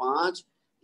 5,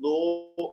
2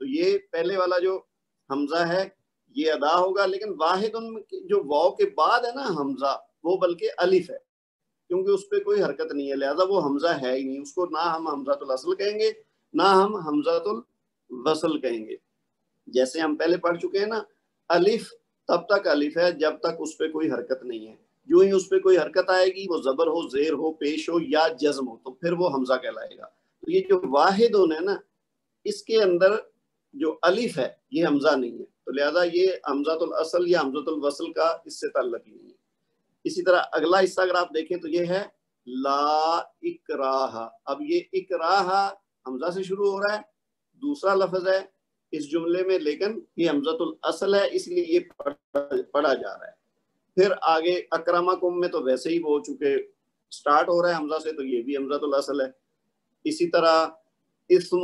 تو یہ پہلے والا جو حمزہ ہے یہ ادا ہوگا، لیکن واحد جو واو کے بعد ہے نا حمزہ، وہ بلکہ الف ہے، کیونکہ اس پہ کوئی حرکت نہیں ہے، لہذا وہ حمزہ ہے ہی نہیں، اس کو نہ ہم حمزۃ الاصل کہیں گے نہ ہم حمزۃ الوصل کہیں گے۔ جیسے ہم پہلے پڑھ چکے ہیں نا، الف تب تک الف ہے جب تک اس پہ کوئی حرکت نہیں ہے، جو ہی اس پہ کوئی حرکت آئے گی، وہ زبر ہو، زیر ہو، پیش ہو یا جزم ہو، تو پھر وہ حمزہ کہلائے گا۔ تو یہ جو واحد ہے نا، اس کے اندر جو الف ہے یہ حمزہ نہیں ہے، تو لہذا یہ حمزۃ الاصل یا حمزۃ الوصل کا اس سے تعلق ہی نہیں ہے۔ اسی طرح اگلا حصہ اگر آپ دیکھیں تو یہ ہے لا اکراہ۔ اب یہ اکراہ حمزہ سے شروع ہو رہا ہے، دوسرا لفظ ہے اس جملے میں، لیکن یہ حمزۃ الاصل ہے، اس لیے یہ پڑھا جا رہا ہے۔ پھر آگے اکرمکم میں تو ویسے ہی وہ چونکہ سٹارٹ ہو رہا ہے حمزہ سے، تو یہ بھی حمزۃ الاصل ہے۔ اسی طرح اسم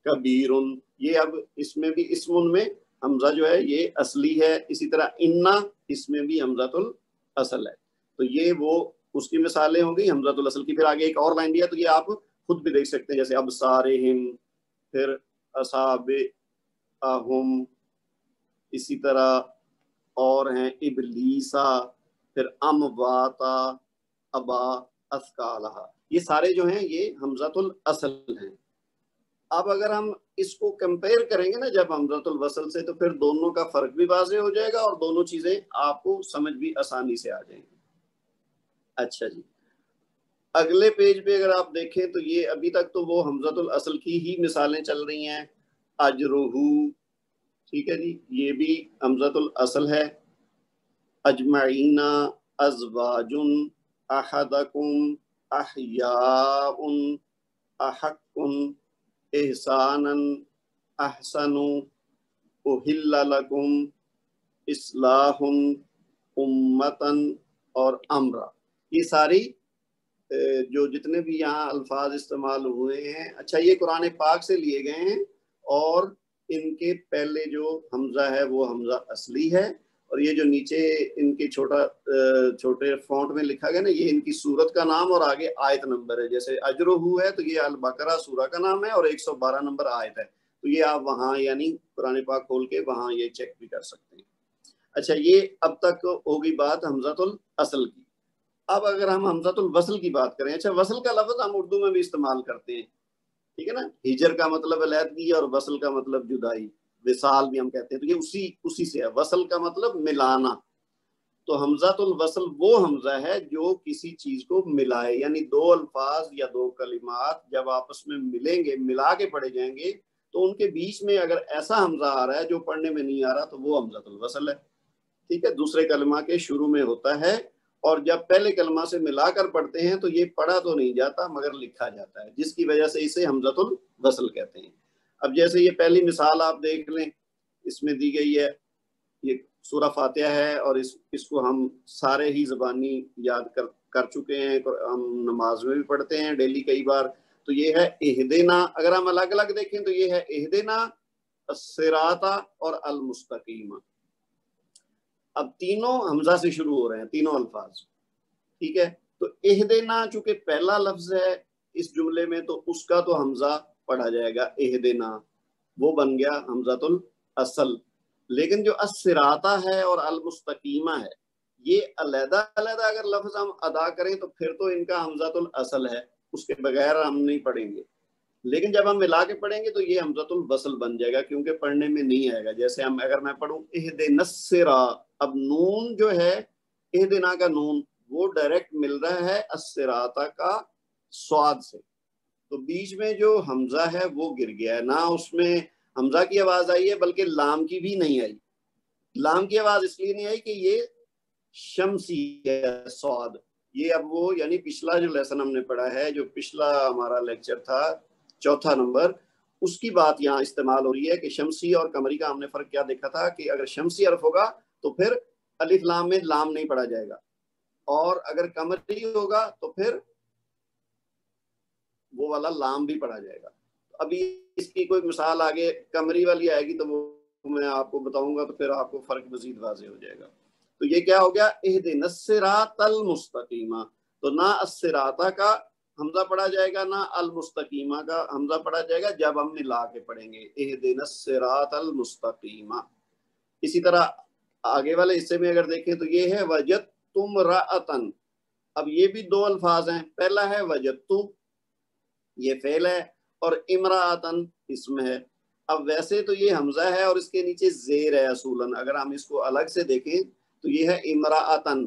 کبیر، یہ اب اس میں بھی اسم میں حمزہ جو ہے یہ اصلی ہے۔ اسی طرح انا، اس میں بھی حمزۃ الاصل ہے۔ تو یہ وہ اس کی مثالیں ہوں گی حمزۃ الاصل کی۔ پھر آگے ایک اور لائن دیا تو یہ آپ خود بھی دیکھ سکتے ہیں، جیسے ابصارہم، پھر اصابعہم، اسی طرح اور ہیں ابلیسا، پھر امواتا، ابا اثقالہا، یہ سارے جو ہیں یہ حمزۃ الاصل ہیں۔ اب اگر ہم اس کو کمپیئر کریں گے نا جب حمزۃ الوصل سے، تو پھر دونوں کا فرق بھی واضح ہو جائے گا اور دونوں چیزیں آپ کو سمجھ بھی آسانی سے آ جائیں گی۔ اچھا جی، اگلے پیج پہ اگر آپ دیکھیں تو یہ ابھی تک تو وہ حمزۃ الاصل کی ہی مثالیں چل رہی ہیں۔ اجرہو، ٹھیک ہے جی، یہ بھی حمزۃ الاصل ہے۔ اجمعین، ازواج، احدکم، احیاء، احق، احسانا، احسن، احل لکم، اصلاح، امتا اور امرا، یہ ساری جو جتنے بھی یہاں الفاظ استعمال ہوئے ہیں، اچھا یہ قرآن پاک سے لیے گئے ہیں، اور ان کے پہلے جو حمزہ ہے وہ حمزہ اصلی ہے، اور یہ جو نیچے ان کے چھوٹے فونٹ میں لکھا گیا نا، یہ ان کی سورت کا نام اور آگے آیت نمبر ہے۔ جیسے اجرہو ہے تو یہ البقرہ سورہ کا نام ہے اور 112 نمبر آیت ہے، تو یہ آپ وہاں یعنی قرآن پاک کھول کے وہاں یہ چیک بھی کر سکتے ہیں۔ اچھا، یہ اب تک ہوگی بات حمزۃ الاصل کی۔ اب اگر ہم حمزۃ الوصل کی بات کریں، اچھا وصل کا لفظ ہم اردو میں بھی استعمال کرتے ہیں، ٹھیک ہے نا، ہجر کا مطلب علیحدگی اور وصل کا مطلب جدائی، وصال بھی ہم کہتے ہیں، تو یہ اسی سے ہے۔ وصل کا مطلب ملانا، تو حمزۃ الوصل وہ حمزہ ہے جو کسی چیز کو ملائے، یعنی دو الفاظ یا دو کلمات جب آپس میں ملیں گے، ملا کے پڑھے جائیں گے، تو ان کے بیچ میں اگر ایسا حمزہ آ رہا ہے جو پڑھنے میں نہیں آ رہا تو وہ حمزۃ الوصل ہے، ٹھیک ہے، دوسرے کلمہ کے شروع میں ہوتا ہے، اور جب پہلے کلمہ سے ملا کر پڑھتے ہیں تو یہ پڑھا تو نہیں جاتا مگر لکھا جاتا ہے، جس کی وجہ سے اسے حمزۃ الوصل کہتے ہیں۔ اب جیسے یہ پہلی مثال آپ دیکھ لیں، اس میں دی گئی ہے، یہ سورہ فاتحہ ہے، اور اس کو ہم سارے ہی زبانی یاد کر چکے ہیں، ہم نماز میں بھی پڑھتے ہیں ڈیلی کئی بار۔ تو یہ ہے اہدنا، اگر ہم الگ الگ دیکھیں تو یہ ہے اہدنا، الصراط اور المستقیم۔ اب تینوں حمزہ سے شروع ہو رہے ہیں، تینوں الفاظ، ٹھیک ہے، تو اہدنا چونکہ پہلا لفظ ہے اس جملے میں، تو اس کا تو حمزہ پڑھا جائے گا، اہدنا وہ بن گیا حمزۃ الاصل۔ لیکن جو الصراط ہے اور المستقیمہ ہے، یہ علیحدہ علیحدہ اگر لفظ ہم ادا کریں تو پھر تو ان کا حمزۃ الاصل ہے، اس کے بغیر ہم نہیں پڑھیں گے، لیکن جب ہم ملا کے پڑھیں گے تو یہ حمزۃ الوصل بن جائے گا، کیونکہ پڑھنے میں نہیں آئے گا۔ جیسے اگر میں پڑھوں اہدنا الصراط، اب نون جو ہے اہدنا کا نون وہ ڈائریکٹ مل رہا ہے الصراط کا صاد سے، تو بیچ میں جو حمزہ ہے وہ گر گیا ہے، نہ اس میں حمزہ کی آواز آئی ہے بلکہ لام کی بھی نہیں آئی۔ لام کی آواز اس لیے نہیں آئی کہ یہ شمسی ہے صاد، یہ اب وہ یعنی پچھلا جو لیسن ہم نے پڑھا ہے، جو پچھلا ہمارا لیکچر تھا 4 نمبر، اس کی بات یہاں استعمال ہو رہی ہے کہ شمسی اور قمری کا ہم نے فرق کیا دیکھا تھا کہ اگر شمسی حرف ہوگا تو پھر الف لام میں لام نہیں پڑھا جائے گا، اور اگر قمری ہوگا تو پھر وہ والا لام بھی پڑھا جائے گا۔ ابھی اس کی کوئی مثال آگے قمری والی آئے گی تو وہ میں آپ کو بتاؤں گا، تو پھر آپ کو فرق مزید واضح ہو جائے گا۔ تو یہ کیا ہو گیا، اہدنا الصراط المستقیم، تو نہ الصراط کا حمزہ پڑھا جائے گا نہ المستقیمہ کا حمزہ پڑھا جائے گا جب ہم ملا کے پڑھیں گے اہدنا الصراط المستقیمہ۔ اسی طرح آگے والے حصے میں اگر دیکھیں تو یہ ہے وجدتم رأتن، اب یہ بھی دو الفاظ ہیں، پہلا ہے وجدتو یہ فعل ہے اور امرأتن اسم ہے۔ اب ویسے تو یہ حمزہ ہے اور اس کے نیچے زیر ہے اصولاً، اگر ہم اس کو الگ سے دیکھیں تو یہ ہے امرأتن،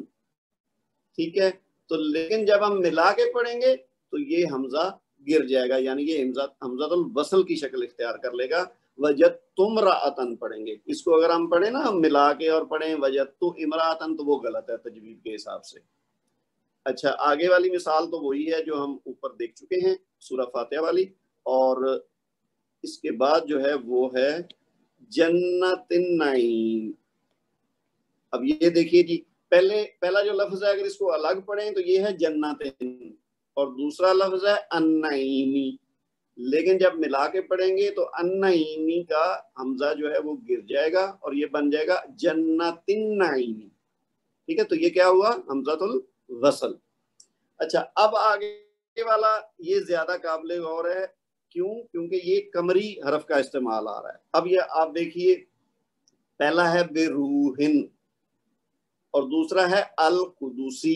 ٹھیک ہے، تو لیکن جب ہم ملا کے پڑھیں گے تو یہ حمزہ گر جائے گا، یعنی یہ حمزہ الوصل کی شکل اختیار کر لے گا، وجدتم رأتن پڑھیں گے۔ اس کو اگر ہم پڑھیں نا ملا کے اور پڑھیں وجدتو امرأتن تو وہ غلط ہے تجوید کے حساب سے۔ اچھا آگے والی مثال تو وہی ہے جو ہم اوپر دیکھ چکے ہیں سورہ فاتحہ والی، اور اس کے بعد جو ہے وہ ہے جنت النعیم۔ اب یہ دیکھیے جی، پہلا جو لفظ ہے اگر اس کو الگ پڑھیں تو یہ ہے جنت، اور دوسرا لفظ ہے النعیمی، لیکن جب ملا کے پڑھیں گے تو النعیمی کا حمزہ جو ہے وہ گر جائے گا اور یہ بن جائے گا جنت النعیمی، ٹھیک ہے، تو یہ کیا ہوا حمزۃ الوصل۔ اچھا اب آگے والا یہ زیادہ قابل غور ہے، کیوں؟ کیونکہ یہ قمری حرف کا استعمال آ رہا ہے۔ اب یہ آپ دیکھیے پہلا ہے بروحن اور دوسرا ہے القدوسی،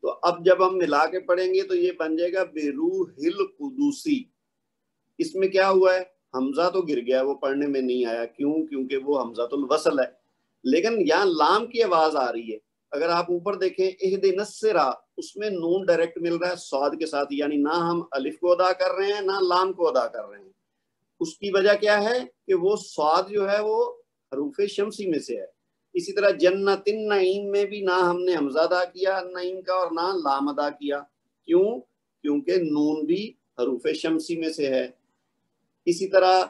تو اب جب ہم ملا کے پڑھیں گے تو یہ بن جائے گا بروح القدوسی۔ اس میں کیا ہوا ہے، حمزہ تو گر گیا، وہ پڑھنے میں نہیں آیا، کیوں؟ کیونکہ وہ حمزۃ الوصل ہے، لیکن یہاں لام کی آواز آ رہی ہے۔ اگر آپ اوپر دیکھیں اہدنا الصراط، اس میں نون ڈائریکٹ مل رہا ہے صاد کے ساتھ، یعنی نہ ہم الف کو ادا کر رہے ہیں نہ لام کو ادا کر رہے ہیں۔ اس کی وجہ کیا ہے کہ وہ صاد جو ہے وہ حروف شمسی میں سے ہے۔ اسی طرح جنت النعیم میں بھی نہ ہم نے حمزہ ادا کیا النعیم کا اور نہ لام ادا کیا، کیوں؟ کیونکہ نون بھی حروف شمسی میں سے ہے۔ اسی طرح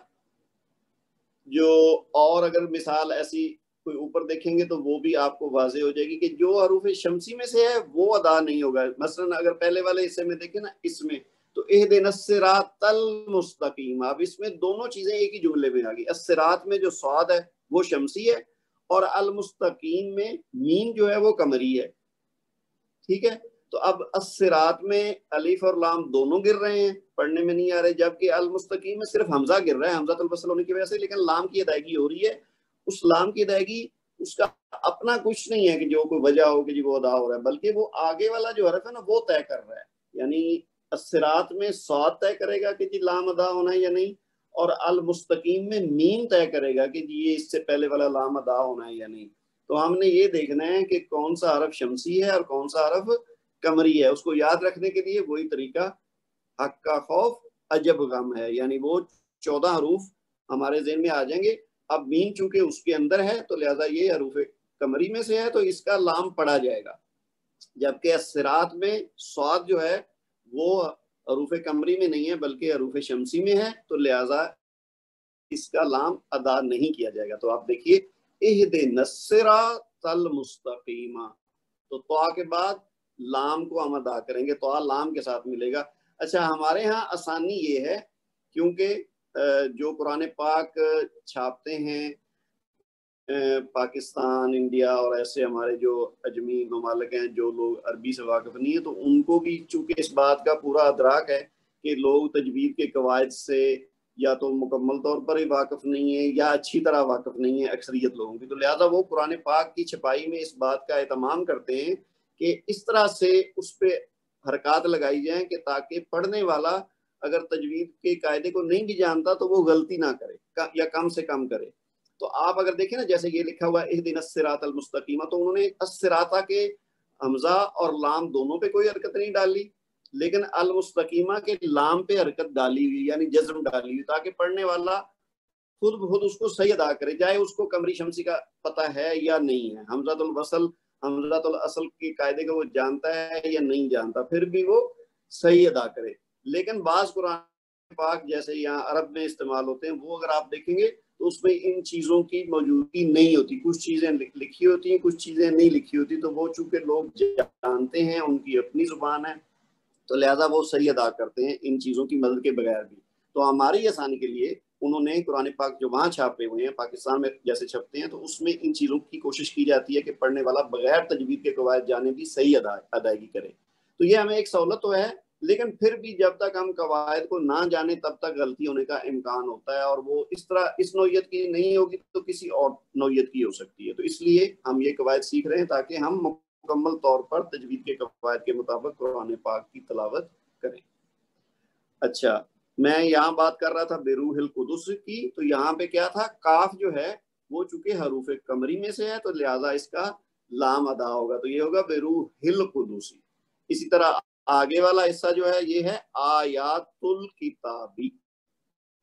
جو اور اگر مثال ایسی کوئی اوپر دیکھیں گے تو وہ بھی آپ کو واضح ہو جائے گی کہ جو حروف شمسی میں سے ہے وہ ادا نہیں ہوگا۔ مثلا اگر پہلے والے حصے میں دیکھیں نا، اس میں تو اہدنا الصراط المستقیم، اب اس میں دونوں چیزیں ایک ہی جملے میں آ گئی۔ الصراط میں جو صاد ہے وہ شمسی ہے اور المستقیم میں میم جو ہے وہ قمری ہے، ٹھیک ہے، تو اب الصراط میں الف اور لام دونوں گر رہے ہیں، پڑھنے میں نہیں آ رہے، جبکہ المستقیم میں صرف حمزہ گر رہا ہے حمزۃ الوصل ہونے کی وجہ سے، لیکن لام کی ادائیگی ہو رہی ہے۔ اس لام کی ادائیگی اس کا اپنا کچھ نہیں ہے کہ جو کوئی وجہ ہو کہ جی وہ ادا ہو رہا ہے، بلکہ وہ آگے والا جو حرف ہے نا وہ طے کر رہا ہے، یعنی الصراط میں صاد طے کرے گا کہ جی لام ادا ہونا ہے یا نہیں، اور المستقیم میں میم طے کرے گا کہ جی یہ اس سے پہلے والا لام ادا ہونا ہے یا نہیں۔ تو ہم نے یہ دیکھنا ہے کہ کون سا حرف شمسی ہے اور کون سا حرف قمری ہے۔ اس کو یاد رکھنے کے لیے وہی طریقہ حق کا خوف عجب غم ہے، یعنی وہ 14 حروف ہمارے ذہن میں آ جائیں گے۔ اب میم چونکہ اس کے اندر ہے تو لہذا یہ حروف قمری میں سے ہے تو اس کا لام پڑا جائے گا، جبکہ الصراط میں صاد جو ہے وہ حروف قمری میں نہیں ہے بلکہ حروف شمسی میں ہے، تو لہذا اس کا لام ادا نہیں کیا جائے گا۔ تو آپ دیکھیے اہدنا الصراط المستقیم، تو طا کے بعد لام کو ہم ادا کریں گے، طا لام کے ساتھ ملے گا۔ اچھا ہمارے ہاں آسانی یہ ہے کیونکہ جو قرآن پاک چھاپتے ہیں پاکستان، انڈیا اور ایسے ہمارے جو اجمی ممالک ہیں جو لوگ عربی سے واقف نہیں ہیں، تو ان کو بھی چونکہ اس بات کا پورا ادراک ہے کہ لوگ تجوید کے قواعد سے یا تو مکمل طور پر ہی واقف نہیں ہیں یا اچھی طرح واقف نہیں ہیں اکثریت لوگوں کی، تو لہٰذا وہ قرآن پاک کی چھپائی میں اس بات کا اہتمام کرتے ہیں کہ اس طرح سے اس پہ حرکات لگائی جائیں کہ تاکہ پڑھنے والا اگر تجوید کے قاعدے کو نہیں بھی جانتا تو وہ غلطی نہ کرے یا کم سے کم کرے۔ تو آپ اگر دیکھیں نا جیسے یہ لکھا ہوا ہے اہدنا الصراط المستقیم، تو انہوں نے الصراط کے حمزہ اور لام دونوں پہ کوئی حرکت نہیں ڈالی، لیکن المستقیمہ کے لام پہ حرکت ڈالی ہوئی، یعنی جزم ڈالی ہوئی، تاکہ پڑھنے والا خود بخود اس کو صحیح ادا کرے، چاہے اس کو قمری شمسی کا پتہ ہے یا نہیں ہے، حمزۃ الوصل حمزۃ الاصل کے قاعدے کو وہ جانتا ہے یا نہیں جانتا، پھر بھی وہ صحیح ادا کرے۔ لیکن بعض قرآن پاک جیسے یہاں عرب میں استعمال ہوتے ہیں، وہ اگر آپ دیکھیں گے تو اس میں ان چیزوں کی موجودگی نہیں ہوتی، کچھ چیزیں لکھی ہوتی ہیں کچھ چیزیں نہیں لکھی ہوتی، تو وہ چونکہ لوگ جانتے ہیں، ان کی اپنی زبان ہے، تو لہذا وہ صحیح ادا کرتے ہیں ان چیزوں کی مدد کے بغیر بھی۔ تو ہماری آسانی کے لیے انہوں نے قرآن پاک جو وہاں چھاپے ہوئے ہیں پاکستان میں جیسے چھپتے ہیں، تو اس میں ان چیزوں کی کوشش کی جاتی ہے کہ پڑھنے والا بغیر تجوید کے قواعد جانے بھی صحیح ادائیگی کرے۔ تو یہ ہمیں ایک سہولت تو ہے، لیکن پھر بھی جب تک ہم قواعد کو نہ جانے تب تک غلطی ہونے کا امکان ہوتا ہے، اور وہ اس طرح اس نوعیت کی نہیں ہوگی تو کسی اور نوعیت کی ہو سکتی ہے. تو اس لیے ہم یہ قواعد سیکھ رہے ہیں تاکہ ہم مکمل طور پر تجوید کے قواعد کے مطابق قرآن پاک کی تلاوت کریں. اچھا، میں یہاں بات کر رہا تھا بروح القدس کی، تو یہاں پہ کیا تھا، کاف جو ہے وہ چونکہ حروف قمری میں سے ہے تو لہذا اس کا لام ادا ہوگا، تو یہ ہوگا بروح القدس. اسی طرح آگے والا حصہ جو ہے یہ ہے آیات الکتابی،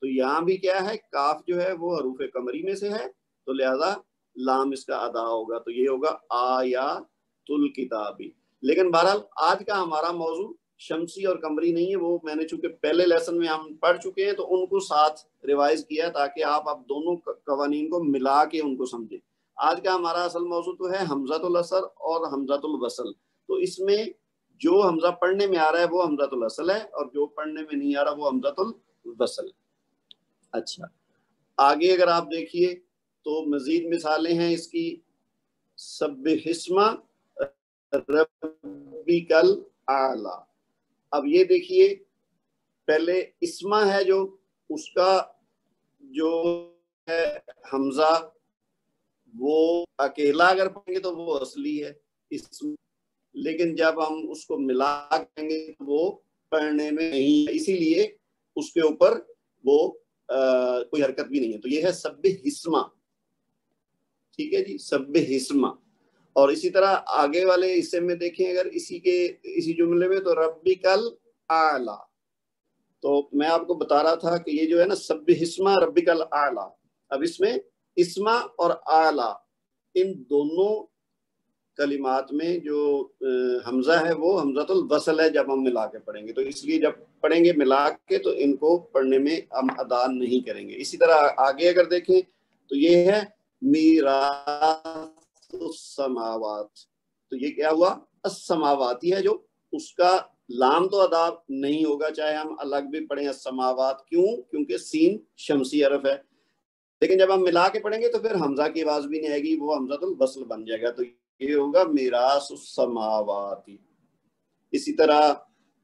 تو یہاں بھی کیا ہے، کاف جو ہے وہ حروف قمری میں سے ہے تو لہذا لام اس کا ادا ہوگا، تو یہ ہوگا آیات الکتابی. لیکن بہرحال آج کا ہمارا موضوع شمسی اور قمری نہیں ہے، وہ میں نے چونکہ پہلے لیسن میں ہم پڑھ چکے ہیں تو ان کو ساتھ ریوائز کیا تاکہ آپ اب دونوں قوانین کو ملا کے ان کو سمجھیں. آج کا ہمارا اصل موضوع تو ہے حمزۃ الوصل اور حمزۃ الوصل. تو اس میں جو حمزہ پڑھنے میں آ رہا ہے وہ حمزۃ الوصل ہے، اور جو پڑھنے میں نہیں آ رہا وہ حمزۃ الوصل ہے. اچھا، آگے اگر آپ دیکھیے تو مزید مثالیں ہیں اس کی. سبح اسم ربک الاعلی. اب یہ دیکھیے پہلے اسما ہے جو اس کا جو ہے حمزہ وہ اکیلا اگر پڑھیں گے تو وہ اصلی ہے اسم، لیکن جب ہم اس کو ملا کریں گے تو وہ پڑھنے میں نہیں ہے، اسی لیے اس کے اوپر وہ کوئی حرکت بھی نہیں ہے. تو یہ ہے سبح اسما، ٹھیک ہے جی، سبح اسما. اور اسی طرح آگے والے حصے میں دیکھیں اگر اسی جملے میں تو ربک الاعلی، تو میں آپ کو بتا رہا تھا کہ یہ جو ہے نا سبح اسم ربک الاعلی، اب اس میں اسما اور اعلی ان دونوں کلمات میں جو حمزہ ہے وہ حمزۃ الوصل ہے جب ہم ملا کے پڑھیں گے، تو اس لیے جب پڑھیں گے ملا کے تو ان کو پڑھنے میں ہم ادا نہیں کریں گے. اسی طرح آگے اگر دیکھیں تو یہ ہے میراث السماوات، تو یہ کیا ہوا، السماواتی ہے جو اس کا لام تو ادا نہیں ہوگا چاہے ہم الگ بھی پڑھیں السماوات، کیوں، کیونکہ سین شمسی حرف ہے. لیکن جب ہم ملا کے پڑھیں گے تو پھر حمزہ کی آواز بھی نہیں آئے گی، وہ حمزۃ الوصل بن جائے گا، تو یہ ہوگا میراث السماواتی. اسی طرح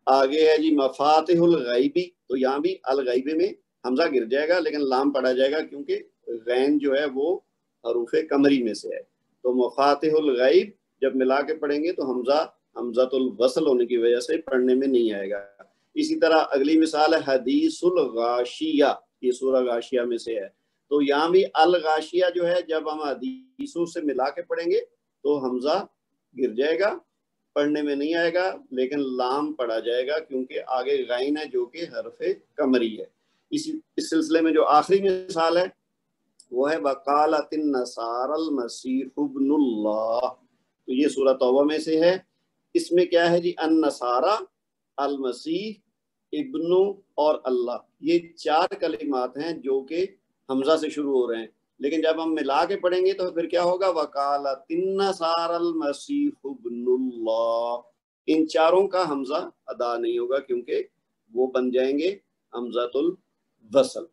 آگے ہے جی مفاتح الغیبی، تو یہاں بھی الغیبی میں حمزہ گر جائے گا لیکن لام پڑا جائے گا کیونکہ غین جو ہے وہ حروف قمری میں سے ہے. تو مفاتح الغیب جب ملا کے پڑھیں گے تو حمزہ حمزۃ الوصل ہونے کی وجہ سے پڑھنے میں نہیں آئے گا. اسی طرح اگلی مثال ہے حدیث الغاشیہ، یہ سورہ غاشیہ میں سے ہے، تو یہاں بھی الغاشیہ جو ہے جب ہم حدیثوں سے ملا کے پڑھیں گے تو حمزہ گر جائے گا، پڑھنے میں نہیں آئے گا لیکن لام پڑھا جائے گا کیونکہ آگے غین ہے جو کہ حرف قمری ہے. اس سلسلے میں جو آخری مثال ہے وہ ہے وقالت النصارى المسیح ابن اللہ، تو یہ سورہ توبہ میں سے ہے. اس میں کیا ہے جی، النصارى، المسیح، ابن اور اللہ، یہ چار کلمات ہیں جو کہ حمزہ سے شروع ہو رہے ہیں، لیکن جب ہم ملا کے پڑھیں گے تو پھر کیا ہوگا، وقالت النصارى المسیح ابن اللہ. ان چاروں کا حمزہ ادا نہیں ہوگا کیونکہ وہ بن جائیں گے حمزۃ الوصل.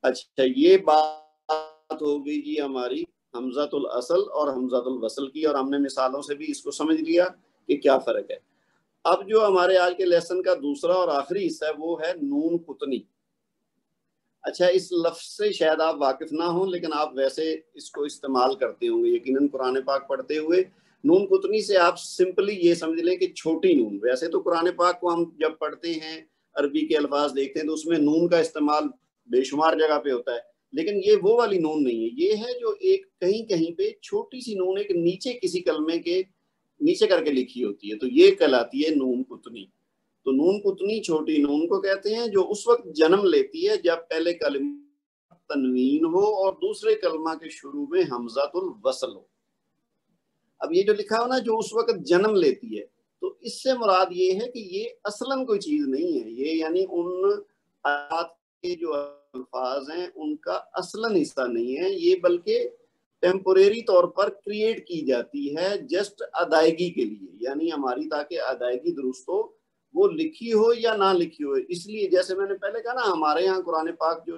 اچھا، یہ بات ہو گئی جی ہماری حمزۃ الاصل اور حمزۃ الوصل کی، اور ہم نے مثالوں سے بھی اس کو سمجھ لیا کہ کیا فرق ہے. اب جو ہمارے آج کے لیسن کا دوسرا اور آخری حصہ ہے وہ ہے نون قطنی. اچھا، اس لفظ سے شاید آپ واقف نہ ہوں لیکن آپ ویسے اس کو استعمال کرتے ہوں گے یقیناً قرآن پاک پڑھتے ہوئے. نون قطنی سے آپ سمپلی یہ سمجھ لیں کہ چھوٹی نون. ویسے تو قرآن پاک کو ہم جب پڑھتے ہیں عربی کے الفاظ دیکھتے ہیں تو اس میں نون کا استعمال بے شمار جگہ پہ ہوتا ہے، لیکن یہ وہ والی نون نہیں ہے. یہ ہے جو ایک کہیں کہیں پہ چھوٹی سی نون ایک نیچے کسی کلمے کے نیچے کر کے لکھی ہوتی ہے، تو یہ کہلاتی ہے نون قطنی. تو نون قطنی چھوٹی نون کو کہتے ہیں جو اس وقت جنم لیتی ہے جب پہلے کلمہ تنوین ہو اور دوسرے کلمہ کے شروع میں حمزۃ الوصل ہو. اب یہ جو لکھا ہو نا جو اس وقت جنم لیتی ہے، تو اس سے مراد یہ ہے کہ یہ اصلاً کوئی چیز نہیں ہے، یہ یعنی ان آیات کے جو الفاظ ہیں ان کا اصلاً حصہ نہیں ہے، یہ بلکہ ٹیمپوریری طور پر کریٹ کی جاتی ہے جسٹ ادائیگی کے لیے، یعنی ہماری تاکہ ادائیگی درست ہو، وہ لکھی ہو یا نہ لکھی ہو. اس لیے جیسے میں نے پہلے کہا نا ہمارے یہاں قرآن پاک جو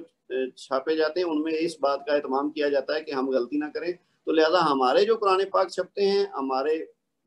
چھاپے جاتے ہیں ان میں اس بات کا اہتمام کیا جاتا ہے کہ ہم غلطی نہ کریں، تو لہذا ہمارے جو قرآن پاک چھپتے ہیں ہمارے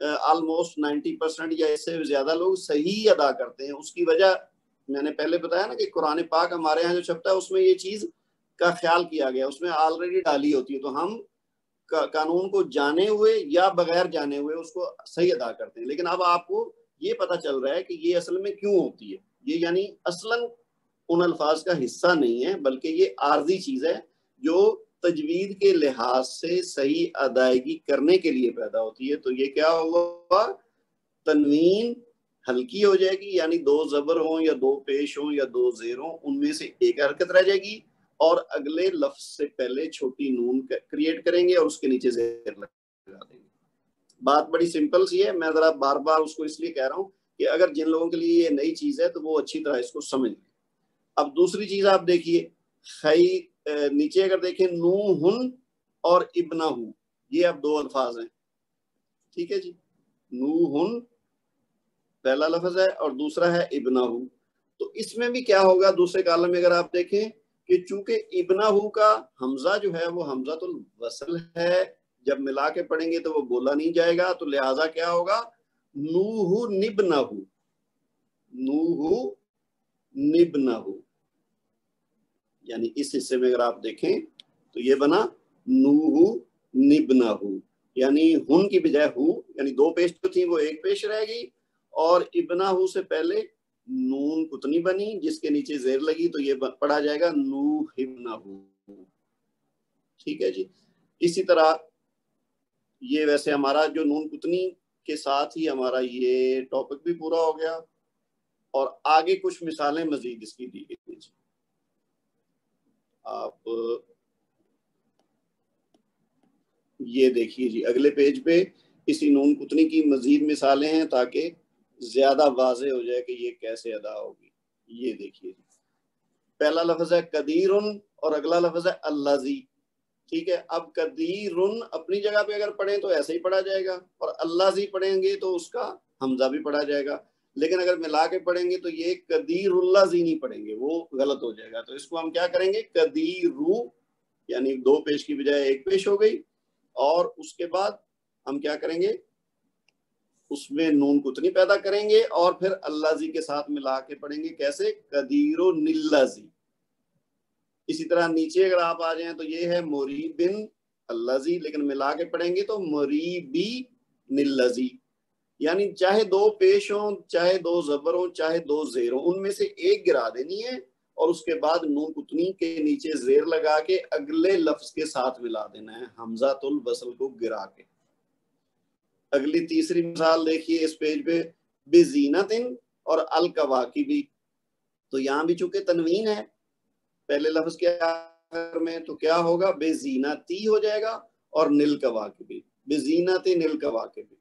آلموسٹ 90% یا اس سے زیادہ لوگ صحیح ادا کرتے ہیں. اس کی وجہ میں نے پہلے بتایا نا کہ قرآن پاک ہمارے ہاں جو چھپتا ہے اس میں یہ چیز کا خیال کیا گیا, اس میں آلریڈی ڈالی ہوتی ہے, تو ہم قانون کو جانے ہوئے یا بغیر جانے ہوئے اس کو صحیح ادا کرتے ہیں. لیکن اب آپ کو یہ پتا چل رہا ہے کہ یہ اصل میں کیوں ہوتی ہے. یہ یعنی اصلاً ان الفاظ کا حصہ نہیں ہے, بلکہ یہ عارضی چیز ہے جو تجوید کے لحاظ سے صحیح ادائیگی کرنے کے لیے پیدا ہوتی ہے. تو یہ کیا ہوگا, تنوین ہلکی ہو جائے گی, یعنی 2 زبر ہوں یا 2 پیش ہوں یا 2 زیر ہوں, ان میں سے ایک حرکت رہ جائے گی, اور اگلے لفظ سے پہلے چھوٹی نون کریٹ کریں گے اور اس کے نیچے زیر لگا دیں گے. بات بڑی سمپل سی ہے, میں ذرا بار بار اس کو اس لیے کہہ رہا ہوں کہ اگر جن لوگوں کے لیے یہ نئی چیز ہے تو وہ اچھی طرح اس کو سمجھ لیں. اب دوسری چیز آپ دیکھیے, نیچے اگر دیکھیں نوحن اور ابنہ, یہ اب 2 الفاظ ہیں, ٹھیک ہے جی. نوحن پہلا لفظ ہے اور دوسرا ہے ابنہ. تو اس میں بھی کیا ہوگا, دوسرے کالم میں اگر آپ دیکھیں کہ چونکہ ابنہ کا حمزہ جو ہے وہ حمزہ الوصل ہے, جب ملا کے پڑھیں گے تو وہ بولا نہیں جائے گا, تو لہٰذا کیا ہوگا, نوح نبنہ, نوح نبنہ, یعنی اس حصے میں اگر آپ دیکھیں تو یہ بنا نوح نبنہ, یعنی ہن کی بجائے ہو, یعنی 2 پیش تو تھی وہ 1 پیش رہ گئی, اور ابنہ سے پہلے نون کتنی بنی جس کے نیچے زیر لگی, تو یہ پڑھا جائے گا نوح ابنہ, ٹھیک ہے جی. اسی طرح یہ ویسے ہمارا جو نون کتنی کے ساتھ ہی ہمارا یہ ٹاپک بھی پورا ہو گیا, اور آگے کچھ مثالیں مزید اس کی دی گئی. آپ یہ دیکھیے جی, اگلے پیج پہ اسی نون کتنی کی مزید مثالیں ہیں تاکہ زیادہ واضح ہو جائے کہ یہ کیسے ادا ہوگی. یہ دیکھیے جی, پہلا لفظ ہے قدیرن اور اگلا لفظ ہے اللذی, ٹھیک ہے. اب قدیرن اپنی جگہ پہ اگر پڑھیں تو ایسے ہی پڑھا جائے گا, اور اللذی پڑھیں گے تو اس کا حمزہ بھی پڑھا جائے گا, لیکن اگر ملا کے پڑھیں گے تو یہ قدیر اللذی نہیں پڑھیں گے, وہ غلط ہو جائے گا. تو اس کو ہم کیا کریں گے, قدیرو, یعنی 2 پیش کی بجائے 1 پیش ہو گئی, اور اس کے بعد ہم کیا کریں گے, اس میں نون کتنی پیدا کریں گے اور پھر اللذی کے ساتھ ملا کے پڑھیں گے. کیسے, قدیرو نلذی. اسی طرح نیچے اگر آپ آ جائیں تو یہ ہے مریبن اللذی, لیکن ملا کے پڑھیں گے تو مریبی نلذی, یعنی چاہے 2 پیش ہوں, چاہے 2 زبر ہوں, چاہے 2 زیر ہوں, ان میں سے ایک گرا دینی ہے, اور اس کے بعد نون کتنی کے نیچے زیر لگا کے اگلے لفظ کے ساتھ ملا دینا ہے حمزہ الوصل کو گرا کے. اگلی تیسری مثال دیکھیے اس پیج پہ, بزینتن اور الکواکبی. تو یہاں بھی چونکہ تنوین ہے پہلے لفظ کے آخر میں, تو کیا ہوگا, بزینتی ہو جائے گا, اور نیل کواکبی, بزینت نیل کواکبی.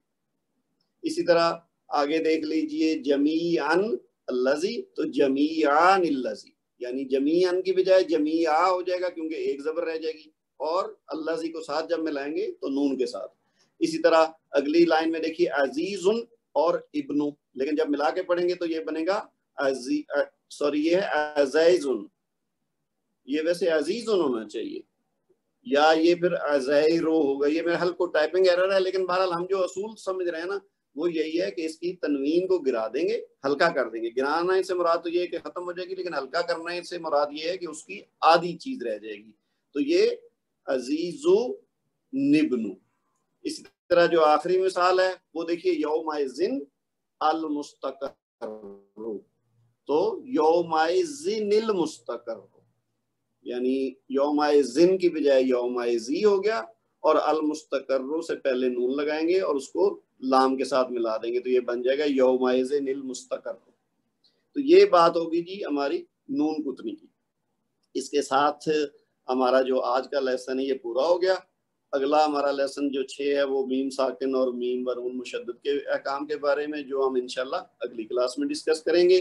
اسی طرح آگے دیکھ لیجئے جمیعن اللذی, تو جمیعان اللذی, یعنی جمیعن کی بجائے جمیعہ ہو جائے گا کیونکہ 1 زبر رہ جائے گی, اور اللذی کو ساتھ جب ملائیں گے تو نون کے ساتھ. اسی طرح اگلی لائن میں دیکھیے عزیزن اور ابنو, لیکن جب ملا کے پڑھیں گے تو یہ بنے گا یہ ہے عزیزن, یہ ویسے عزیزن ہونا چاہیے, یا یہ پھر عزیرو ہوگا. یہ میرے حل کو ٹائپنگ ایرر ہے, لیکن بہرحال ہم جو اصول سمجھ رہے ہیں نا وہ یہی ہے کہ اس کی تنوین کو گرا دیں گے, ہلکا کر دیں گے. گرانا سے مراد تو یہ ہے کہ ختم ہو جائے گی, لیکن ہلکا کرنا سے مراد یہ ہے کہ اس کی آدھی چیز رہ جائے گی. تو یہ عزیزو نبنو. اسی طرح جو آخری مثال ہے وہ دیکھیے یومئذن المستقر, تو یومئذن المستقر, یعنی یومئذن کی بجائے یومئذی ہو گیا, اور المستقر سے پہلے نون لگائیں گے اور اس کو لام کے ساتھ ملا دیں گے, تو یہ بن جائے گا یومئذن المستقر. تو یہ بات ہوگی جی ہماری نون کتنی کی. اس کے ساتھ ہمارا جو آج کا لیسن ہے یہ پورا ہو گیا. اگلا ہمارا لیسن جو 6 ہے وہ میم ساکن اور میم برون مشدد کے احکام کے بارے میں, جو ہم انشاءاللہ اگلی کلاس میں ڈسکس کریں گے.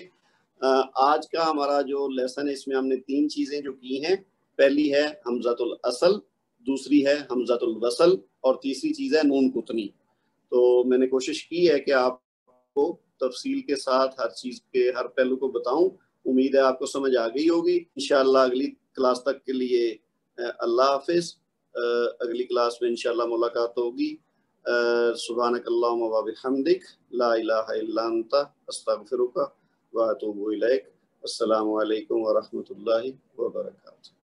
آج کا ہمارا جو لیسن ہے اس میں ہم نے 3 چیزیں جو کی ہیں, پہلی ہے حمزۃ الاصل, دوسری ہے حمزۃ الوصل, اور تیسری چیز ہے نون کتنی. تو میں نے کوشش کی ہے کہ آپ کو تفصیل کے ساتھ ہر چیز کے ہر پہلو کو بتاؤں. امید ہے آپ کو سمجھ آ گئی ہوگی. انشاءاللہ اگلی کلاس تک کے لیے اللہ حافظ. اگلی کلاس میں انشاءاللہ ملاقات ہوگی. سبحانک اللہم و بحمدک لا الہ الا انت استغفرک و اتوب الیک۔ السلام علیکم ورحمۃ اللہ وبرکاتہ۔